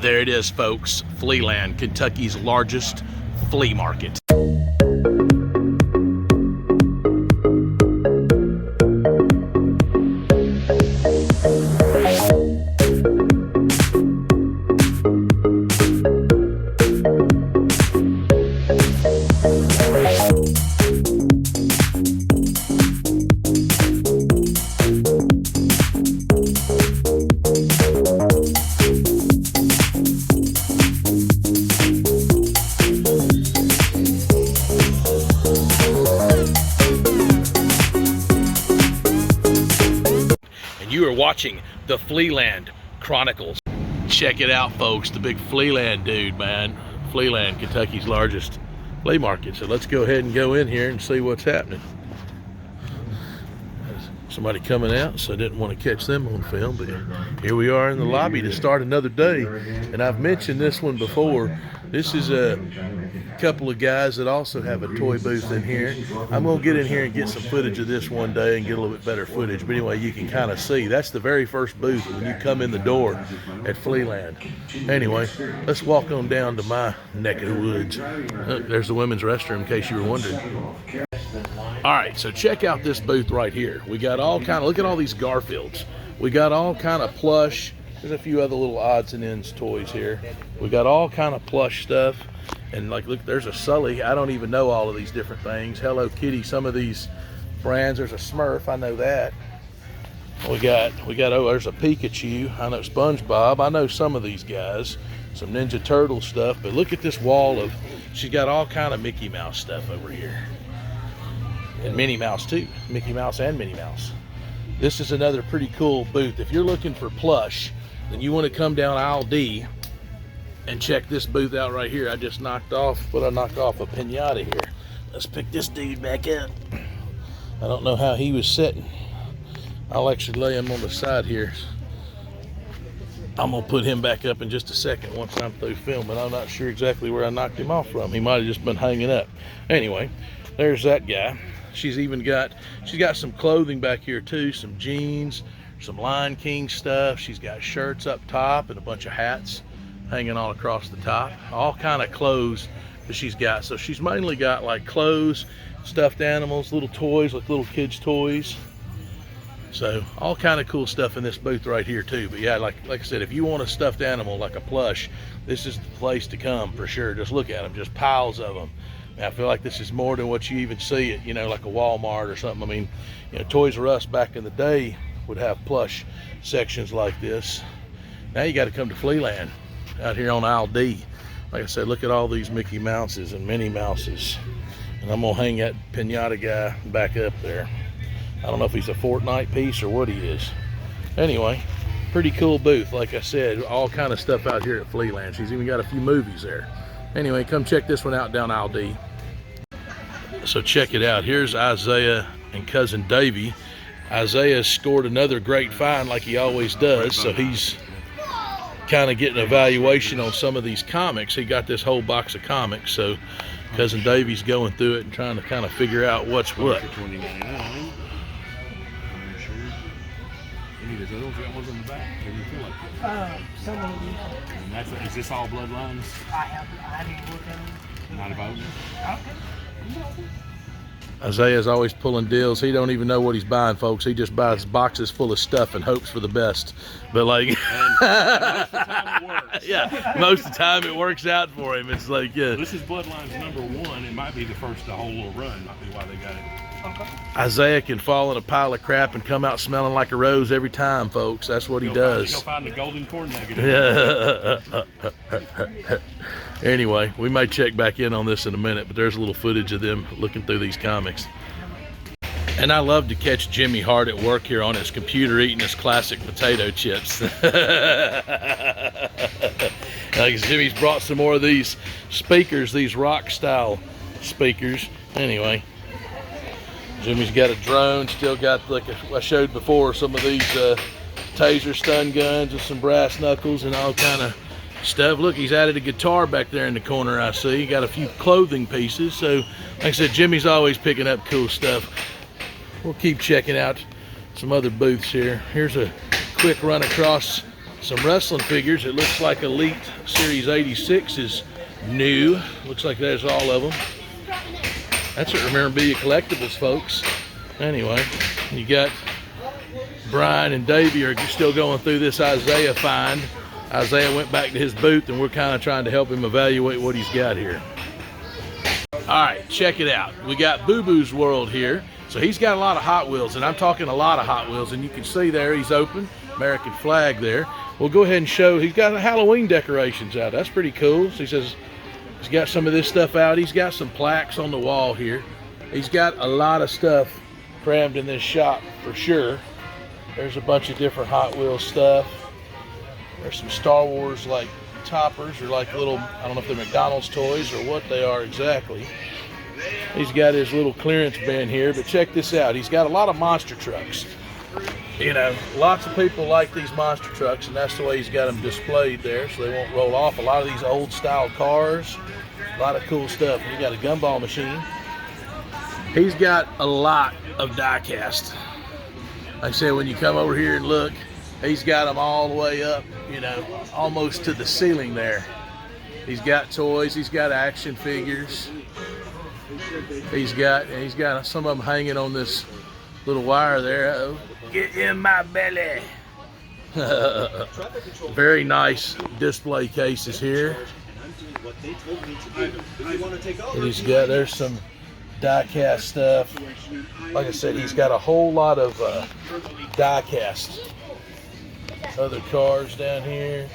There it is, folks. Flea Land, Kentucky's largest flea market. You are watching the Flea Land Chronicles. Check it out, folks. The big Flea Land dude, man. Flea Land, Kentucky's largest flea market. So let's go ahead and go in here and see what's happening. There's somebody coming out, so I didn't want to catch them on film, but here we are in the lobby to start another day. And I've mentioned this one before. This is a couple of guys that also have a toy booth in here. I'm gonna get in here and get some footage of this one day and get a little bit better footage, but anyway, you can kind of see that's the very first booth when you come in the door at Flea Land. Anyway, let's walk on down to my neck of the woods. There's the women's restroom, in case you were wondering. All right, so check out this booth right here. We got all kind of, look at all these Garfields. We got all kind of plush. There's a few other little odds and ends toys here. We got all kind of plush stuff. And like, look, there's a Sully. I don't even know all of these different things. Hello Kitty, some of these brands. There's a Smurf, I know that. We got, oh, there's a Pikachu. I know SpongeBob. I know some of these guys. Some Ninja Turtle stuff. But look at this wall of, she's got all kind of Mickey Mouse stuff over here. And Minnie Mouse too. Mickey Mouse and Minnie Mouse. This is another pretty cool booth. If you're looking for plush, then you want to come down aisle D and check this booth out right here. I just knocked off a pinata here. Let's pick this dude back up. I don't know how he was sitting. I'll actually lay him on the side here. I'm gonna put him back up in just a second once I'm through filming. I'm not sure exactly where I knocked him off from. He might have just been hanging up. Anyway, there's that guy. She's got some clothing back here too, some jeans, some Lion King stuff. She's got shirts up top and a bunch of hats hanging all across the top. All kind of clothes that she's got. So she's mainly got like clothes, stuffed animals, little toys, like little kids' toys. So all kind of cool stuff in this booth right here too. But yeah, like I said, if you want a stuffed animal like a plush, this is the place to come for sure. Just look at them, just piles of them. And I feel like this is more than what you even see at, you know, like a Walmart or something. I mean, you know, Toys R Us back in the day would have plush sections like this. Now you got to come to Flea Land out here on aisle D. Like I said, look at all these Mickey Mouses and Minnie Mouses. And I'm gonna hang that pinata guy back up there. I don't know if he's a Fortnite piece or what he is. Anyway, pretty cool booth. Like I said, all kind of stuff out here at Flea Land. She's even got a few movies there. Anyway, come check this one out down aisle D. So check it out. Here's Isiah and cousin Davy. Isiah scored another great find like he always does. So he's kind of getting an evaluation on some of these comics. He got this whole box of comics. So cousin Davy's going through it and trying to kind of figure out what's what. I don't think one's on the back. Maybe you feel like that. Some of them. And is this all bloodlines? I didn't look at them. Not about them? Okay. Isaiah's always pulling deals. He don't even know what he's buying, folks. He just buys boxes full of stuff and hopes for the best. But like, most of the time it works. Yeah, most of the time it works out for him. It's like, yeah. This is Bloodlines #1. It might be the whole little run. Might be why they got it. Okay. Isiah can fall in a pile of crap and come out smelling like a rose every time, folks. That's what he does. Go find the golden corn nugget. Yeah. Anyway, we may check back in on this in a minute, but there's a little footage of them looking through these comics. And I love to catch Jimmy Hart at work here on his computer eating his classic potato chips. Like Jimmy's brought some more of these speakers, these rock style speakers. Anyway, Jimmy's got a drone, still got, like I showed before, some of these taser stun guns with some brass knuckles and all kind of stuff. Look, he's added a guitar back there in the corner, I see. He got a few clothing pieces. So, like I said, Jimmy's always picking up cool stuff. We'll keep checking out some other booths here. Here's a quick run across Some wrestling figures. It looks like Elite Series 86 is new. Looks like there's all of them. That's at Rememorabilia Collectibles, folks. Anyway, you got Brian and Davy are still going through this Isiah find. Isiah went back to his booth, and we're kind of trying to help him evaluate what he's got here. All right, check it out. We got Boo Boo's World here. So he's got a lot of Hot Wheels, and I'm talking a lot of Hot Wheels, and you can see there he's open, American flag there. We'll go ahead and show, he's got Halloween decorations out. That's pretty cool. So he says he's got some of this stuff out. He's got some plaques on the wall here. He's got a lot of stuff crammed in this shop for sure. There's a bunch of different Hot Wheels stuff. There's some Star Wars like toppers, or like little, I don't know if they're McDonald's toys or what they are exactly. He's got his little clearance bin here, but check this out. He's got a lot of monster trucks. You know, lots of people like these monster trucks, and that's the way he's got them displayed there, so they won't roll off. A lot of these old style cars, a lot of cool stuff. He got a gumball machine. He's got a lot of die cast. Like I said, when you come over here and look, he's got them all the way up, you know, almost to the ceiling there. He's got toys, he's got action figures. He's got some of them hanging on this little wire there. Uh-oh. Get in my belly. Very nice display cases here. And he's got, there's some die cast stuff. Like I said, he's got a whole lot of die cast. Other cars down here.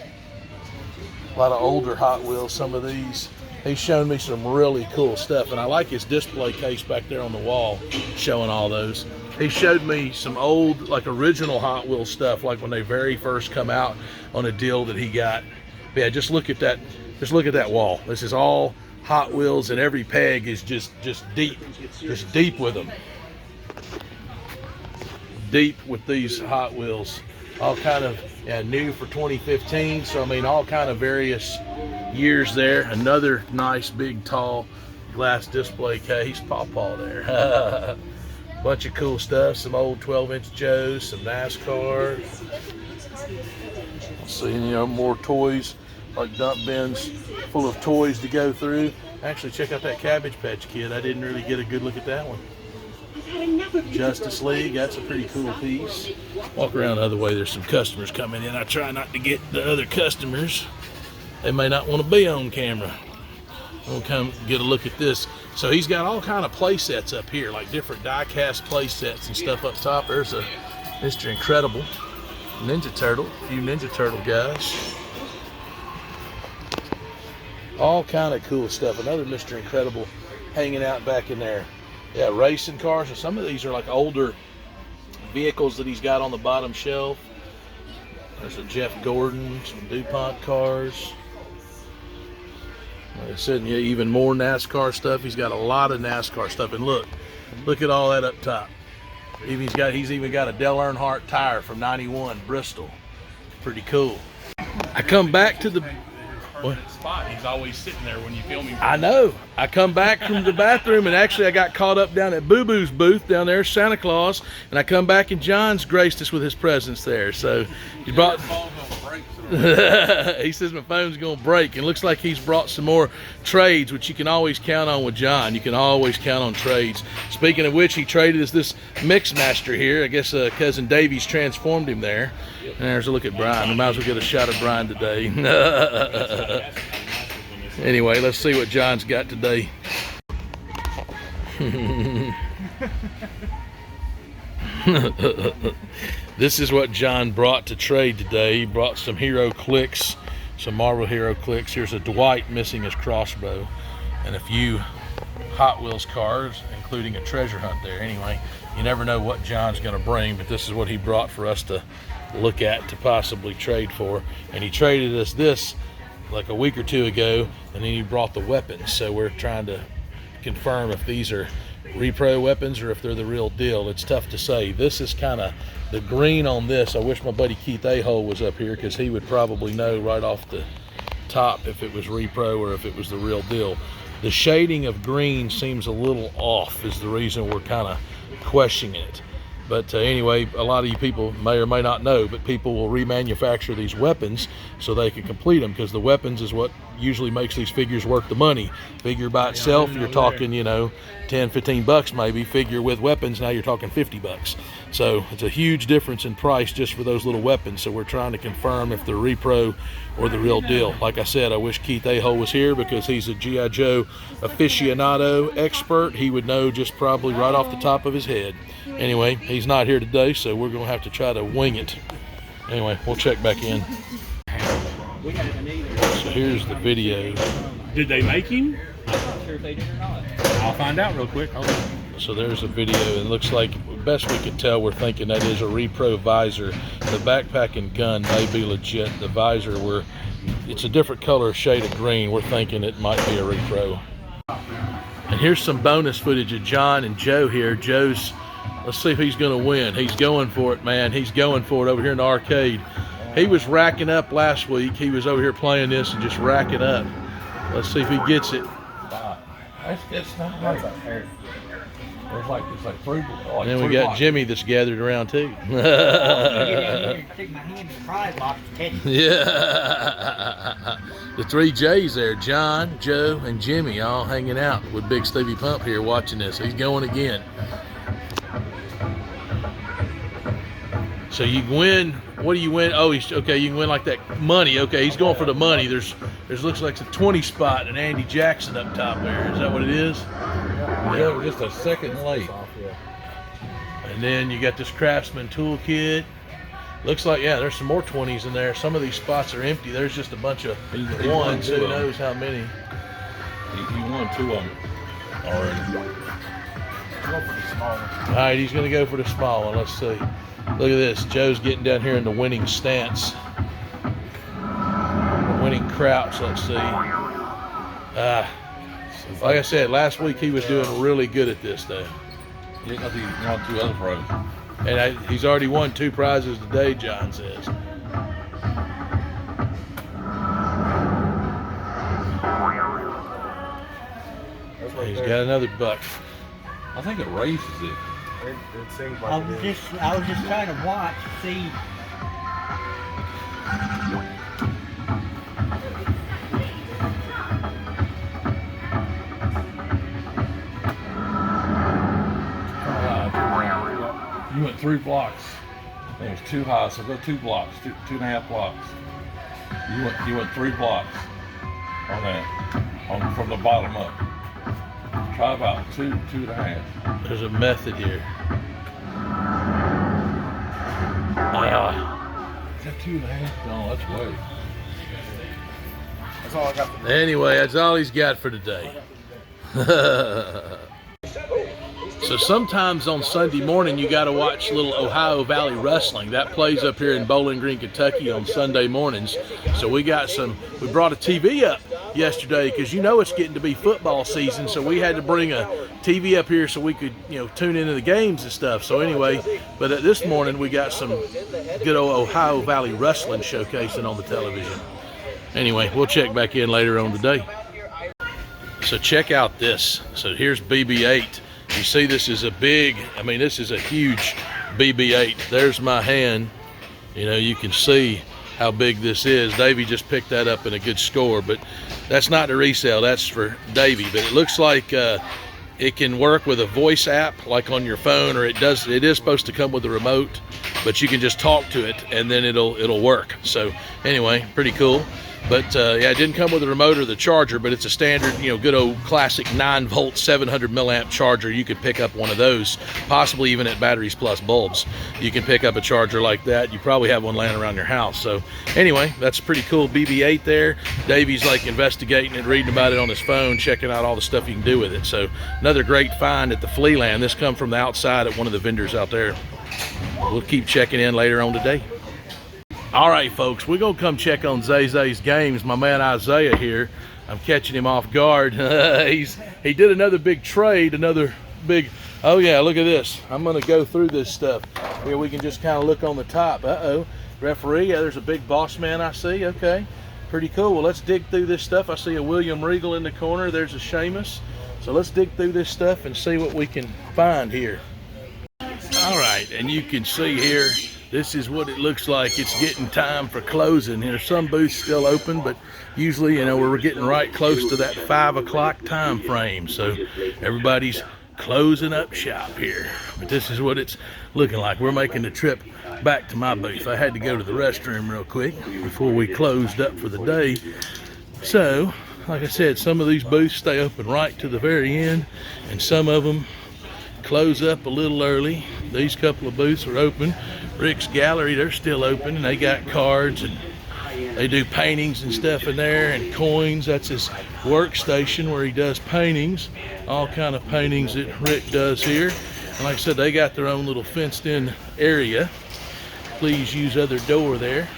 A lot of older Hot Wheels, some of these. He's shown me some really cool stuff, and I like his display case back there on the wall showing all those. He showed me some old, like original Hot Wheels stuff, like when they very first come out on a deal that he got. But yeah, just look at that. Just look at that wall. This is all Hot Wheels, and every peg is just deep with them. Deep with these Hot Wheels. All kind of new for 2015. So I mean, all kind of various years there. Another nice big tall glass display case. Pawpaw there. Bunch of cool stuff. Some old 12-inch Joes. Some Nascar. See, you know, more toys, like dump bins full of toys to go through. Actually, check out that Cabbage Patch Kid. I didn't really get a good look at that one. Justice League, that's a pretty cool piece. Walk around the other way, there's some customers coming in. I try not to get the other customers. They may not want to be on camera. We'll come get a look at this. So he's got all kind of play sets up here, like different die cast play sets and stuff up top. There's a Mr. Incredible, Ninja Turtle, a few Ninja Turtle guys. All kind of cool stuff. Another Mr. Incredible hanging out back in there. Yeah, racing cars, and some of these are like older vehicles that he's got on the bottom shelf. There's a Jeff Gordon, some DuPont cars. Like I said, yeah, even more NASCAR stuff. He's got a lot of NASCAR stuff, and look at all that up top. He's even got a Dale Earnhardt tire from '91 Bristol. Pretty cool. I come back to the spot. He's always sitting there when you film him. I know. I come back from the bathroom, and actually I got caught up down at Boo Boo's booth down there, Santa Claus, and I come back and John's graced us with his presence there. So he brought. He says my phone's gonna break, and looks like he's brought some more trades, which you can always count on with John. You can always count on trades. Speaking of which, he traded us this Mixmaster here. I guess cousin Davy's transformed him there. And there's a look at Brian. We might as well get a shot of Brian today. Anyway, let's see what John's got today. This is what John brought to trade today. He brought some Hero Clicks, some Marvel Hero Clicks. Here's a Dwight missing his crossbow, and a few Hot Wheels cars, including a treasure hunt there. Anyway, you never know what John's going to bring, but this is what he brought for us to look at, to possibly trade for. And he traded us this like a week or two ago, and then he brought the weapons. So we're trying to confirm if these are repro weapons or if they're the real deal. It's tough to say. This is kind of the green on this. I wish my buddy Keith Ahole was up here, because he would probably know right off the top if it was repro or if it was the real deal. The shading of green seems a little off, is the reason we're kind of questioning it. But anyway, a lot of you people may or may not know, but people will remanufacture these weapons so they can complete them, because the weapons is what usually makes these figures worth the money. Figure by itself, you're talking, you know, 10, 15 bucks maybe. Figure with weapons, now you're talking 50 bucks. So it's a huge difference in price just for those little weapons. So we're trying to confirm if they're repro or the real deal. Like I said, I wish Keith Aho was here, because he's a G.I. Joe aficionado expert. He would know just probably right off the top of his head. Anyway, he's not here today, so we're going to have to try to wing it. Anyway, we'll check back in. So here's the video. Did they make him? I'm not sure if they did or not. I'll find out real quick. So there's a video, and it looks like, best we could tell, we're thinking that is a repro visor. The backpack and gun may be legit. The visor, it's a different color shade of green. We're thinking it might be a repro. And here's some bonus footage of John and Joe here. Joe's, let's see if he's going to win. He's going for it, man. He's going for it over here in the arcade. He was racking up last week. He was over here playing this and just racking up. Let's see if he gets it. It's not like it's like three. And then we got Jimmy that's gathered around too. Stick my hand in the prize box and catch it. Yeah. The three J's there, John, Joe, and Jimmy, all hanging out with Bigsteviepump here watching this. He's going again. So you win. What do you win? Oh, he's okay. You can win like that money. Okay, he's going for the money. There's looks like it's a 20 spot and Andy Jackson up top there. Is that what it is? Yeah, we're just a second late. And then you got this Craftsman toolkit. Looks like, yeah, there's some more 20s in there. Some of these spots are empty. There's just a bunch of ones. Who knows how many? He won 2 of them already. Go for the small one. All right, he's going to go for the small one. Let's see. Look at this. Joe's getting down here in the winning stance. The winning crouch. Let's see. Like I said, last week he was doing really good at this, though. He won 2 other prizes. And he's already won 2 prizes today, John says. He's got another buck. I think it raises it. It seems like I was just trying to watch to see. You went 3 blocks. It was too high, so go 2 blocks, 2.5 blocks. You went 3 blocks on that, from the bottom up. Try about 2.5. There's a method here. Is that 2.5? No, that's way. that's all I got for Anyway, that's all he's got for today. So sometimes on Sunday morning you got to watch little Ohio Valley Wrestling. That plays up here in Bowling Green, Kentucky on Sunday mornings. So we brought a TV up yesterday because you know it's getting to be football season, so we had to bring a TV up here so we could, you know, tune into the games and stuff. So anyway, but this morning we got some good old Ohio Valley Wrestling showcasing on the television. Anyway, we'll check back in later on today. So check out this. So here's BB-8. You see, this is this is a huge BB-8. There's my hand. You know, you can see how big this is. Davy just picked that up in a good score, but that's not the resale, that's for Davy. But it looks like it can work with a voice app like on your phone, or it is supposed to come with a remote, but you can just talk to it and then it'll work. So anyway, pretty cool. But yeah, it didn't come with the remote or the charger, but it's a standard, you know, good old classic 9-volt, 700 milliamp charger. You could pick up one of those, possibly even at Batteries Plus Bulbs. You can pick up a charger like that. You probably have one laying around your house. So anyway, that's a pretty cool BB-8 there. Davy's like investigating it, reading about it on his phone, checking out all the stuff you can do with it. So another great find at the Flea Land. This come from the outside at one of the vendors out there. We'll keep checking in later on today. All right, folks, we're going to come check on Zay Zays Games. My man Isiah here. I'm catching him off guard. He did another big trade, oh yeah, look at this. I'm going to go through this stuff. Here we can just kind of look on the top. Uh-oh, referee, yeah, there's a big boss man I see. Okay, pretty cool. Well, let's dig through this stuff. I see a William Regal in the corner. There's a Sheamus. So let's dig through this stuff and see what we can find here. All right, And you can see here, this is what it looks like. It's getting time for closing. There's some booths still open, but usually, you know, we're getting right close to that 5 o'clock time frame. So everybody's closing up shop here. But this is what it's looking like. We're making the trip back to my booth. I had to go to the restroom real quick before we closed up for the day. So, like I said, some of these booths stay open right to the very end, and some of them close up a little early. These couple of booths are open. Rick's Gallery, they're still open, and they got cards, and they do paintings and stuff in there, and coins. That's his workstation where he does paintings, all kind of paintings that Rick does here. And like I said, they got their own little fenced in area. Please use other door there.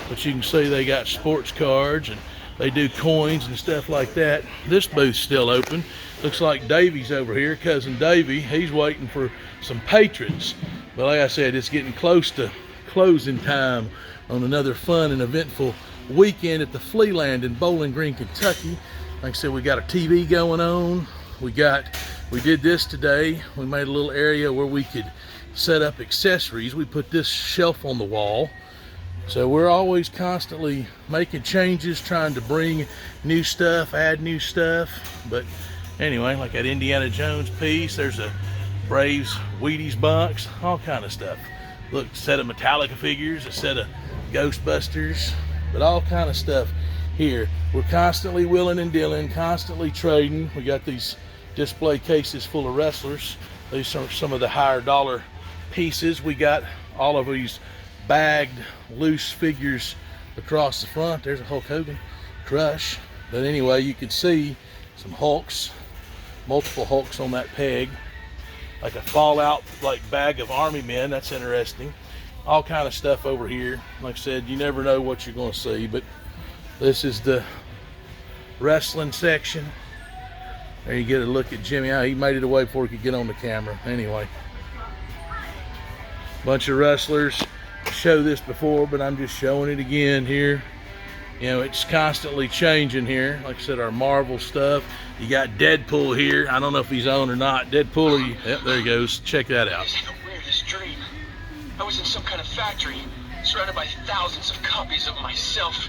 But you can see they got sports cards, and they do coins and stuff like that. This booth's still open. Looks like Davy's over here, cousin Davy. He's waiting for some patrons. But like I said, it's getting close to closing time on another fun and eventful weekend at the Flea Land in Bowling Green, Kentucky. Like I said, we got a TV going on. We did this today. We made a little area where we could set up accessories. We put this shelf on the wall. So we're always constantly making changes, trying to bring new stuff, add new stuff. But anyway, like that Indiana Jones piece, there's a Braves Wheaties box, all kind of stuff. Look, a set of Metallica figures, a set of Ghostbusters, but all kind of stuff here. We're constantly wheeling and dealing, constantly trading. We got these display cases full of wrestlers. These are some of the higher dollar pieces. We got all of these bagged loose figures across the front. There's a Hulk Hogan, Crush. But anyway, you can see some Hulks, multiple Hulks on that peg. Like a Fallout like bag of army men. That's interesting. All kind of stuff over here. Like I said, you never know what you're going to see, but this is the wrestling section. There you get a look at Jimmy. He made it away before he could get on the camera. Anyway, bunch of wrestlers. I showed this before, but I'm just showing it again here. You know, it's constantly changing here. Like I said, our Marvel stuff. You got Deadpool here. I don't know if he's on or not. Deadpool, yep, there he goes. Check that out. It's like a weirdest dream. I was in some kind of factory, surrounded by thousands of copies of myself.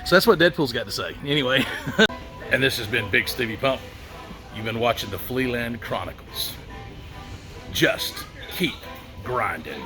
So that's what Deadpool's got to say. Anyway. And this has been Bigsteviepump. You've been watching the Flea Land Chronicles. Just keep grinding.